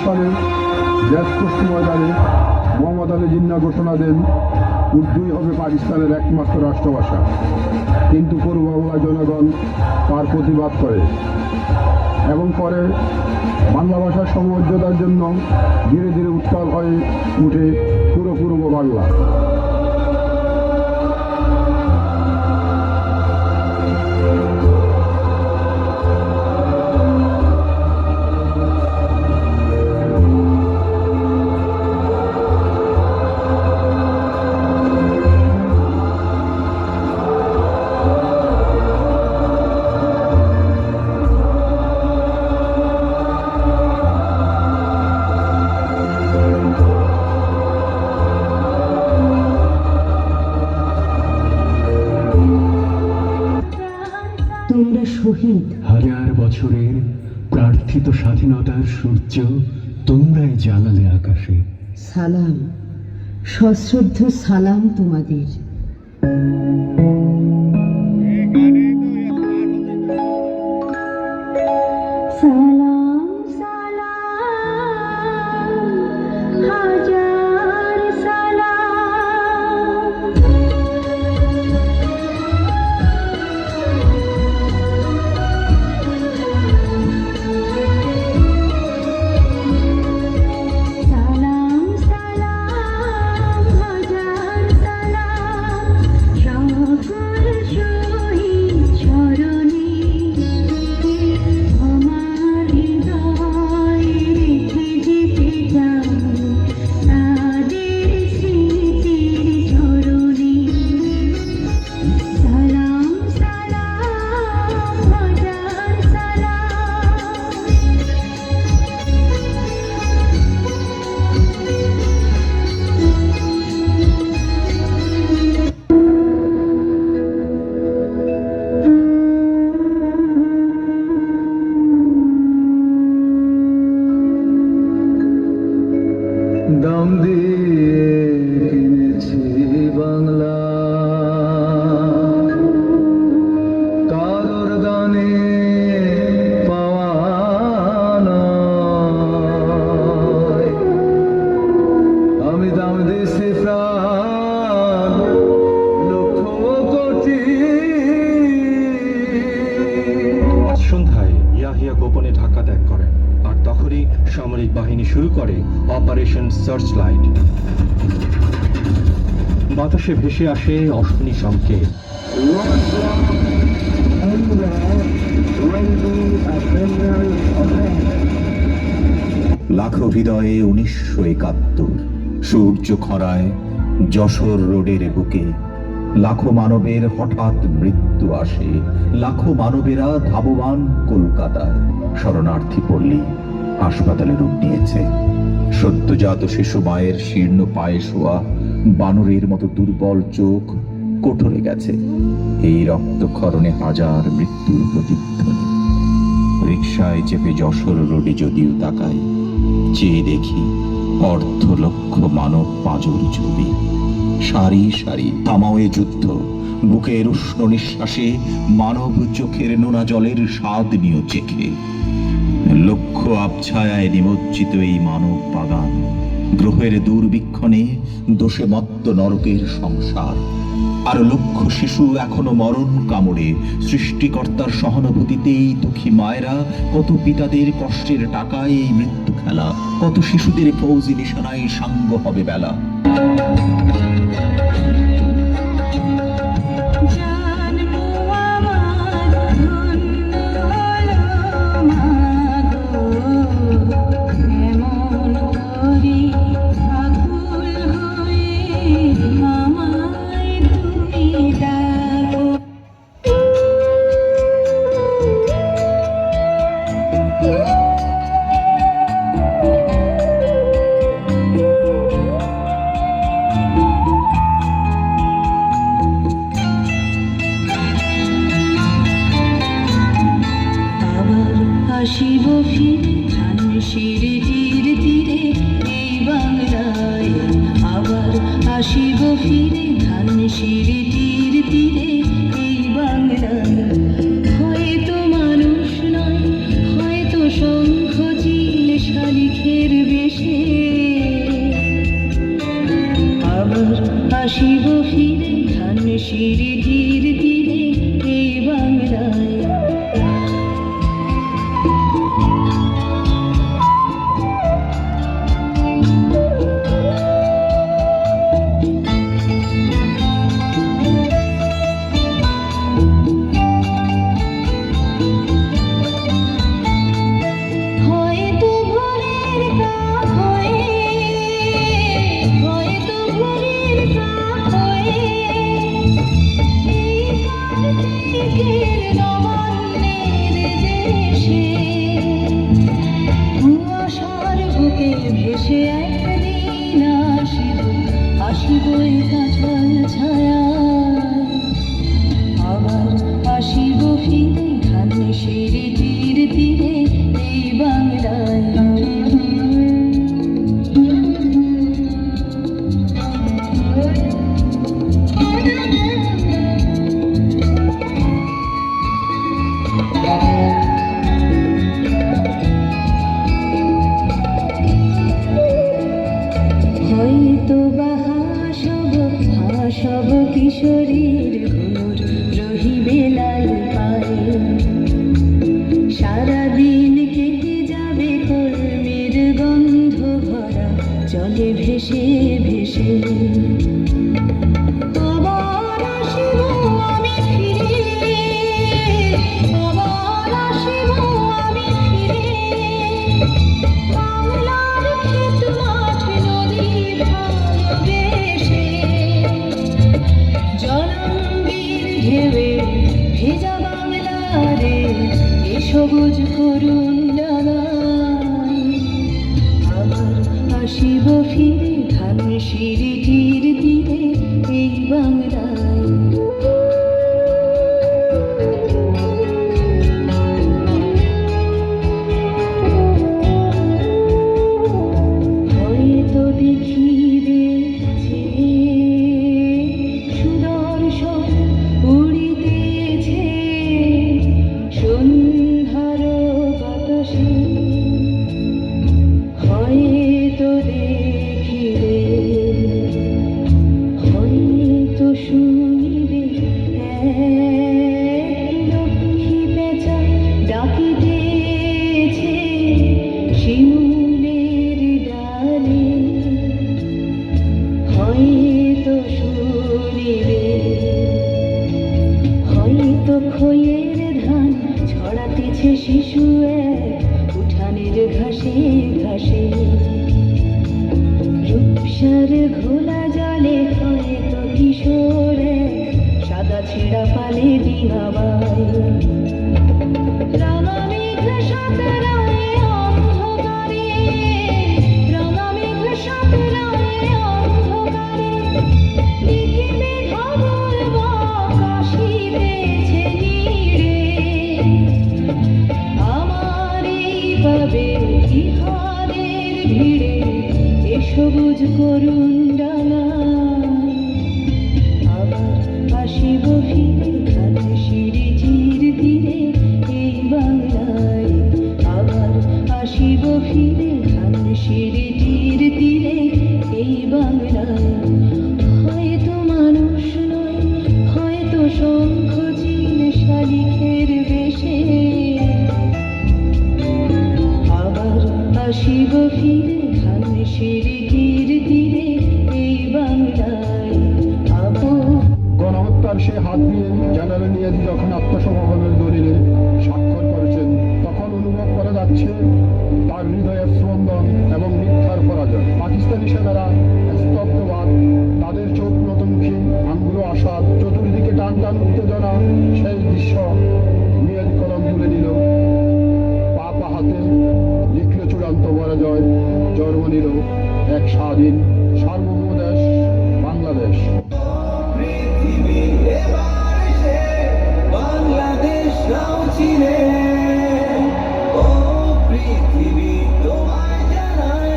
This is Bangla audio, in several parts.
সালে জ্যেষ্ঠ ময়দানে মোহাম্মদ আলী জিন্নাহ ঘোষণা দেন উর্দুই হবে পাকিস্তানের একমাত্র রাষ্ট্রভাষা। কিন্তু পূর্ব বাংলার জনগণ তার প্রতিবাদ করে এবং পরে বাংলা ভাষার সমমর্যাদার জন্য ধীরে ধীরে উত্তাল হয়ে উঠে পুরো পূর্ব বাংলা। তোমরা শহীদ, হাজার বছরের প্রার্থিত স্বাধীনতার সূর্য তোমরাই জ্বালালে আকাশে। সালাম, সশ্রদ্ধ সালাম তোমাদের। সালাম সালাম হাজার সালাম, সালাম সালাম হাজার সালাম সকল শহীদ চরণে, আমার হৃদয়ে রেখে যেতে চাই তাদের স্মৃতির ঝরণে। সালাম সালাম হাজার সালাম। দাম দিয়ে কিনেছি বাংলা, কারোর গানে পাওয়া নয়। আমি দাম দিয়েছি প্রাণ লক্ষ কোটি। সন্ধ্যায় ইয়াহিয়া গোপনে ঢাকা ত্যাগ করেন, আর তখনই সামরিক বাহিনী শুরু করে অপারেশন সার্চ লাইট। বাতাসে ভেসে আসে অশ্বিনী সংকেত। লাখো হৃদয়ে 1971 সূর্য খরায় যশোর রোডের বুকে লাখো মানবের হঠাৎ মৃত্যু আসে। লাখো মানবেরা ধাবমান কলকাতায়। শরণার্থী পল্লী হাসপাতালে রূপ নিয়েছে। সদ্যজাত শিশু মায়ের শীর্ণ পায়ে শোয়া, বানরের মতো দুর্বল চোখ কোটরে গেছে। এই রক্তক্ষরণে হাজার মৃত্যুর প্রতিধ্বনি। রিকশায় চেপে যশোর রোডে যদিও তাকাই, চেয়ে দেখি অর্ধ লক্ষ মানব পাঁজর ছবি। সারি সারি থামাও এ যুদ্ধ। বুকের উষ্ণ নিঃশ্বাসে মানব চোখের নোনা জলের স্বাদ নিয়ে চেখে। লক্ষ আবছায়ায় নিমজ্জিত এই মানব বাগান, গ্রহের দুর্বীক্ষণে দোষে মত্ত নরকের সংসার। আর লক্ষ শিশু এখনো মরণ কামড়ে। সৃষ্টিকর্তার সহানুভূতিতেই দুঃখী মায়েরা, কত পিতাদের কষ্টের টাকায় এই মৃত্যু খেলা। কত শিশুদের ফৌজি নিশানায় সাঙ্গ হবে বেলা। আসিব ফিরে ধানসিঁড়ির তীরে এই বাংলায়, আবার আসিব ফিরে ধানসিঁড়ির তীরে এই বাংলায়। হয়তো মানুষ নয়, হয়তো শঙ্খ চিল শালিখে আবার আসিব ফিরে ধানসিঁড়ির তীরে এই বাংলায়। হয়তো ভোরের কাক হয়ে, হয়তো ভোরের কাক হয়ে এই কার্তিকের নবান্নের দেশে কুয়াশার বুকে ভেসে একদিন আসিব, আসিব এই কাঁঠাল ছায়ায়। আবার আসিব ফিরে ধানসিঁড়ির তীরে এই বাংলায়। হয়তো বা হাসব কিশোরীর ঘোর রহিবে লাল পায়ে। সারাদিন কেটে যাবে কর্মের গন্ধ ভরা জলে ভেসে ভেসে। আবার আসিব আমি ফিরে, আবার আসিব আমি ফিরে বাংলার ক্ষেত মাঠ নদী ভালোবেসে। জলাঙ্গির ঢেউয়ে ভেজা বাংলারে এ সবুজ করুণ ডানায়। আবার আসিব ফিরে ধানসিঁড়ির তীরে এই বাংলায়। হয়তো দেখিবে যে সুদর্শন উড়িতেছে সন্ধ্যার বাতাসে। হয়তো দেখিবে, হয়তো শুনিবে এক লক্ষ্মী পেঁচা ডাকিতেছে শিমুলের ডালে। হয়তো শুনিবে, হয়তো খইয়ের ধান ছড়াতেছে শিশু এক উঠানের ঘাসে ঘাসে। রূপসার ঘোলা জলে হয়তো কিশোর এক সাদা ছেঁড়া পালে ডিঙাবায়। রাঙা মেঘ সাঁতরায় অন্ধকারে, রাঙা মেঘ সাঁতরায় অন্ধকারে লিখিবে খবর বাঁক আসিতেছে নীড়ে। আমার এই পাবে ইহাদের ভিড়ে এ সবুজ করুণ ডানায়। আবার আসিব ফিরে ধানসিঁড়ির তীরে এই বাংলায়। আবার আসিব ফিরে ধানসিঁড়ির তীরে এই বাংলায়। হয়তো মানুষ নয়, হয়তো শঙ্খ চিল শালিখের বেশে। আবার আসিব ফিরে ধানসিঁড়ির তীরে এই বাংলায়। গণহত্যার সে হাত দিয়ে জেনারেল নিয়াজি যখন আত্মসমর্পণের দলিলে স্বাক্ষর করেছেন, তখন অনুভব করা যাচ্ছে তার হৃদয়ের স্পন্দন এবং মিথ্যার পরাজয়। পাকিস্তানি সেনারা স্তব্ধবাদ, তাদের চোখ নতমুখী, আঙ্গুলো আশাদ, চতুর্দিকে টান টান উত্তেজনা। সেই দৃশ্য নিয়াজি কলম তুলে নিল, পা পা হাতে লিখল চূড়ান্ত পরাজয়। জন্ম নিল এক স্বাধীন সার্বভৌম দেশ বাংলাদেশ। বাংলাদেশ নাও চিনে, ও পৃথিবী তোমায় জানাই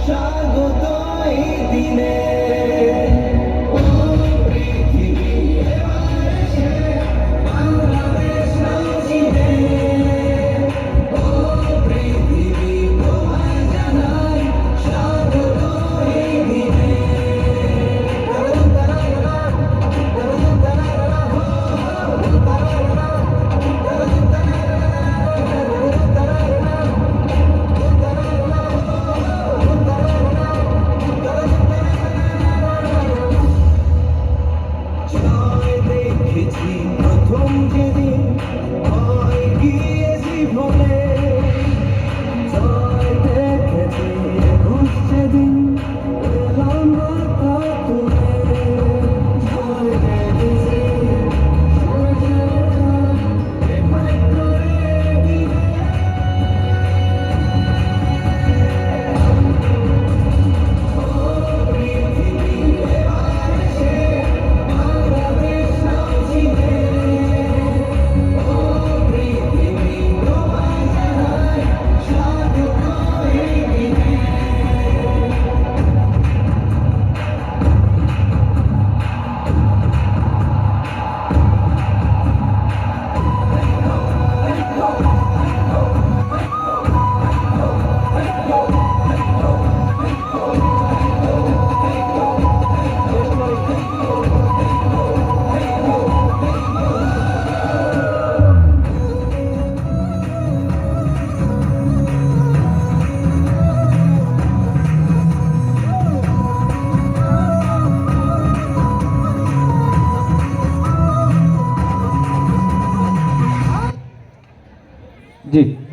স্বাগত এই দিনে। ও পৃথিবী এবার এসে বাংলাদেশ নাও চিনে, ও পৃথিবী তোমায় জানাই স্বাগত এই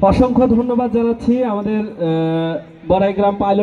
অসংখ্য ধন্যবাদ জানাচ্ছি আমাদের বড়াইগ্রাম পাইলট